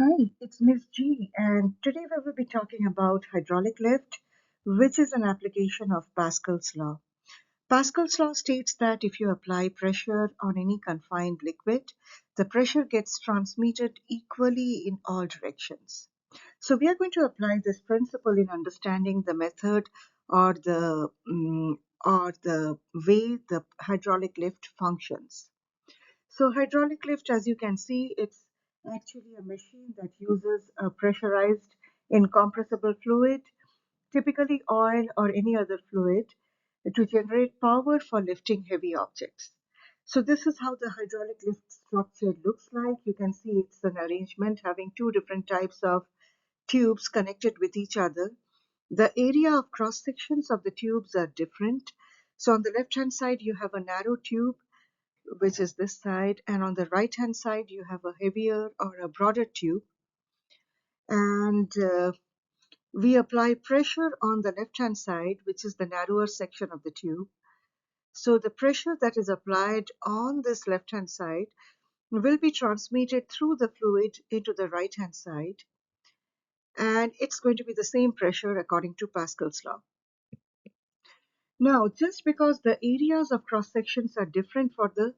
Hi, it's Miss G, and today we will be talking about hydraulic lift, which is an application of Pascal's law. Pascal's law states that if you apply pressure on any confined liquid, the pressure gets transmitted equally in all directions. So we are going to apply this principle in understanding the method or the way the hydraulic lift functions. So hydraulic lift, as you can see, it's actually a machine that uses a pressurized incompressible fluid, typically oil or any other fluid, to generate power for lifting heavy objects. So this is how the hydraulic lift structure looks like. You can see it's an arrangement having two different types of tubes connected with each other. The area of cross sections of the tubes are different. So on the left hand side, you have a narrow tube which is this side, and on the right hand side you have a heavier or a broader tube, and we apply pressure on the left hand side, which is the narrower section of the tube. So the pressure that is applied on this left hand side will be transmitted through the fluid into the right hand side, and it's going to be the same pressure according to Pascal's law. Now, just because the areas of cross sections are different for the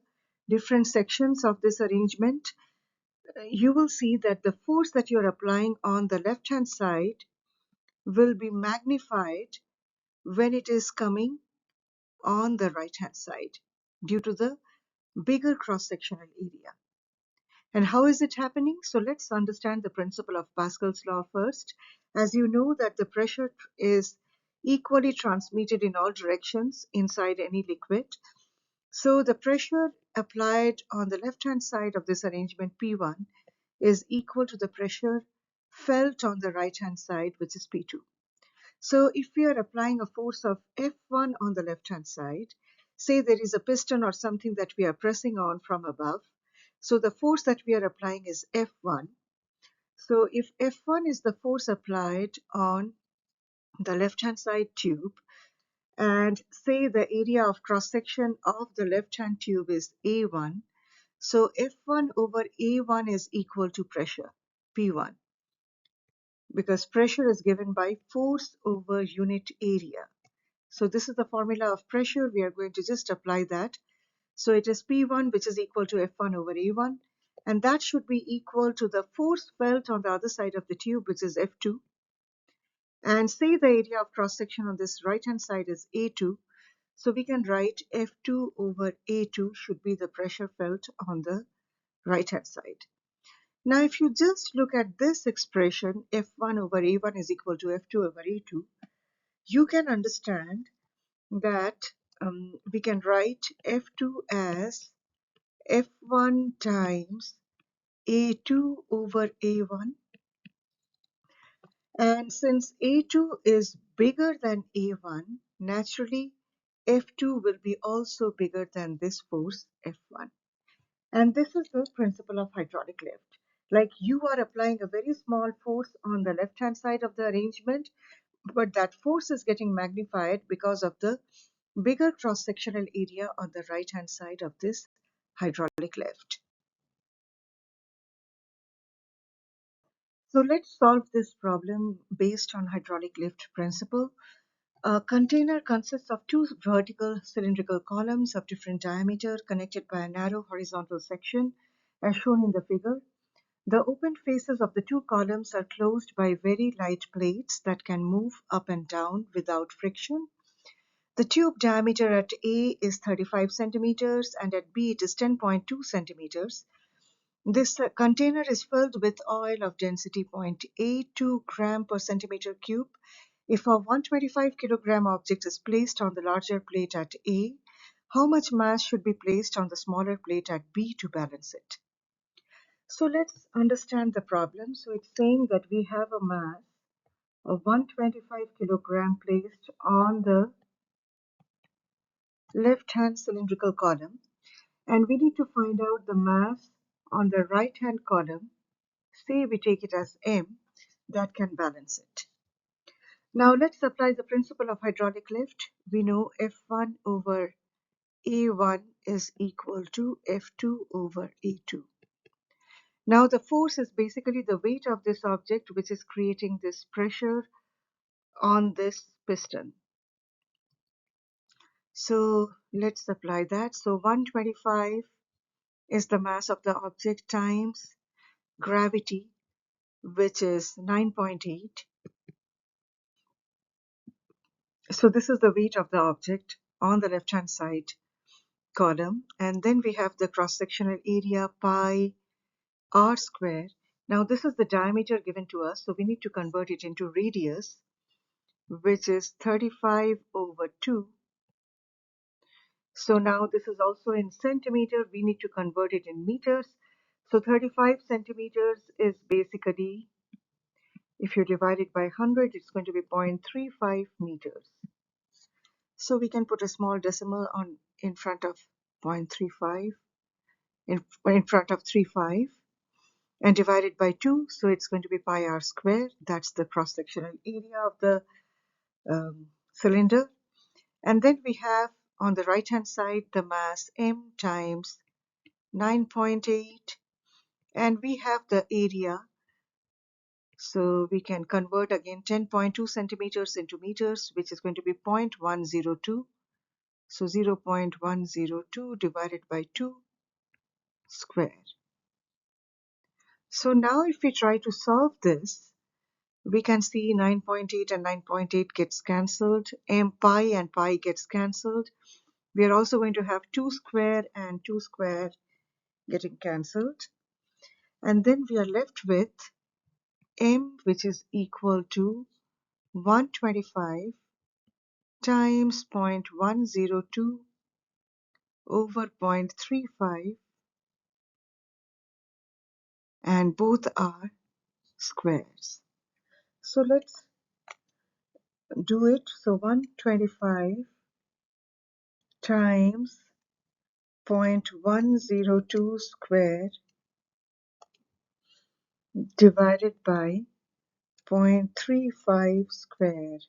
different sections of this arrangement, you will see that the force that you're applying on the left hand side will be magnified when it is coming on the right hand side due to the bigger cross sectional area. And how is it happening? So let's understand the principle of Pascal's law first. As you know that the pressure is equally transmitted in all directions inside any liquid. So the pressure applied on the left hand side of this arrangement P1 is equal to the pressure felt on the right hand side, which is P2. So if we are applying a force of F1 on the left hand side, say there is a piston or something that we are pressing on from above, so the force that we are applying is F1. So if F1 is the force applied on the left hand side tube, and say the area of cross section of the left hand tube is A1, so F1 over A1 is equal to pressure, P1, because pressure is given by force over unit area. So this is the formula of pressure. We are going to just apply that. So it is P1, which is equal to F1 over A1, and that should be equal to the force felt on the other side of the tube, which is F2. And say the area of cross section on this right hand side is A2. So we can write F2 over A2 should be the pressure felt on the right hand side. Now, if you just look at this expression, F1 over A1 is equal to F2 over A2, you can understand that we can write F2 as F1 times A2 over A1. And since A2 is bigger than A1, naturally F2 will be also bigger than this force F1. And this is the principle of hydraulic lift. Like you are applying a very small force on the left hand side of the arrangement, but that force is getting magnified because of the bigger cross-sectional area on the right hand side of this hydraulic lift. So let's solve this problem based on hydraulic lift principle. A container consists of two vertical cylindrical columns of different diameter connected by a narrow horizontal section as shown in the figure. The open faces of the two columns are closed by very light plates that can move up and down without friction. The tube diameter at A is 35 centimeters and at B it is 10.2 centimeters. This container is filled with oil of density 0.82 gram per centimeter cube. If a 125 kilogram object is placed on the larger plate at A, how much mass should be placed on the smaller plate at B to balance it? So let's understand the problem. So it's saying that we have a mass of 125 kilogram placed on the left-hand cylindrical column, and we need to find out the mass on the right-hand column. Say we take it as M, that can balance it. Now let's apply the principle of hydraulic lift. We know F1 over A1 is equal to F2 over A2. Now the force is basically the weight of this object which is creating this pressure on this piston. So let's apply that. So 125 is the mass of the object times gravity, which is 9.8. So this is the weight of the object on the left-hand side column. And then we have the cross-sectional area pi r square. Now this is the diameter given to us, so we need to convert it into radius, which is 35 over 2. So now this is also in centimeter. We need to convert it in meters. So 35 centimeters is basically, if you divide it by 100, it's going to be 0.35 meters. So we can put a small decimal on in front of 0.35, in front of 35, and divide it by 2. So it's going to be pi r square. That's the cross-sectional area of the cylinder. And then we have on the right-hand side the mass m times 9.8, and we have the area. So we can convert again 10.2 centimeters into meters, which is going to be 0.102. So 0.102 divided by 2 square. So now if we try to solve this, we can see 9.8 and 9.8 gets cancelled, m pi and pi gets cancelled. We are also going to have 2 square and 2 square getting cancelled. And then we are left with m, which is equal to 125 times 0.102 over 0.35, and both are squares. So let's do it. So 125 times 0.102 square divided by 0.35 square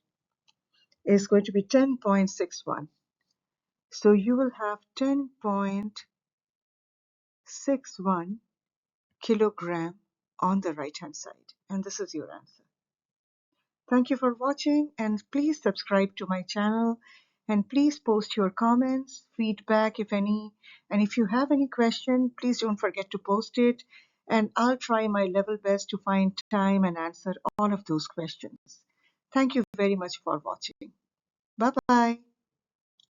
is going to be 10.61. So you will have 10.61 kilogram on the right hand side, and this is your answer. Thank you for watching, and please subscribe to my channel, and please post your comments, feedback if any, and if you have any question, please don't forget to post it, and I'll try my level best to find time and answer all of those questions. Thank you very much for watching. Bye bye.